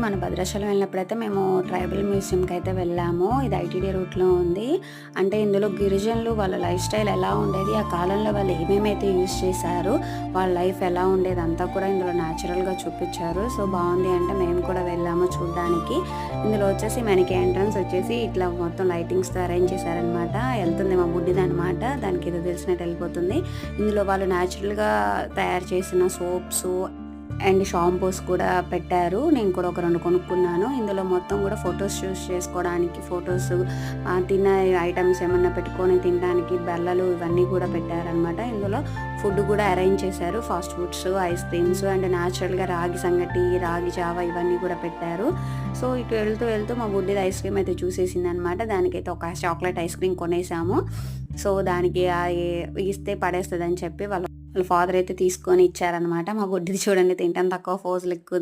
మన భద్రాచలం వెళ్ళినప్పుడైతే మేము ట్రైబల్ మ్యూజియంకి అయితే వెళ్ళాము. ఇది ఐటీడీ రూట్లో ఉంది. అంటే ఇందులో గిరిజనులు వాళ్ళ లైఫ్ స్టైల్ ఎలా ఉండేది, ఆ కాలంలో వాళ్ళు ఏమేమైతే యూజ్ చేశారు, వాళ్ళ లైఫ్ ఎలా ఉండేది అంతా కూడా ఇందులో న్యాచురల్గా చూపించారు. సో బాగుంది అంటే మేము కూడా వెళ్ళాము చూడడానికి. ఇందులో వచ్చేసి మనకి ఎంట్రన్స్ వచ్చేసి ఇట్లా మొత్తం లైటింగ్స్తో అరేంజ్ చేశారనమాట. వెళ్తుంది మా బుడ్డిది అనమాట, దానికి ఏదో తెలిసినట్టు వెళ్ళిపోతుంది. ఇందులో వాళ్ళు న్యాచురల్గా తయారు చేసిన సోప్స్ అండ్ షాంపూస్ కూడా పెట్టారు. నేను కూడా ఒక 2 కొనుక్కున్నాను. ఇందులో మొత్తం కూడా ఫొటోస్ చూస్ చేసుకోవడానికి, ఫొటోస్ తిన్న ఐటమ్స్ ఏమన్నా పెట్టుకొని తినడానికి బల్లలు ఇవన్నీ కూడా పెట్టారనమాట. ఇందులో ఫుడ్ కూడా అరేంజ్ చేశారు. Fast foods, ice creams and న్యాచురల్గా రాగి సంగటి, రాగి జావా ఇవన్నీ కూడా పెట్టారు. సో ఇటు వెళ్తూ వెళ్తూ మా బుడ్డిది ఐస్ క్రీమ్ అయితే చూసేసింది అనమాట. దానికైతే ఒక చాక్లెట్ ఐస్ క్రీమ్ కొనేసాము. సో దానికి ఇస్తే పడేస్తుంది అని చెప్పి వాళ్ళ ఫాదర్ అయితే తీసుకొని ఇచ్చారనమాట. మా బుడ్డిది చూడండి తింటాం తక్కువ ఫోజులు ఎక్కువ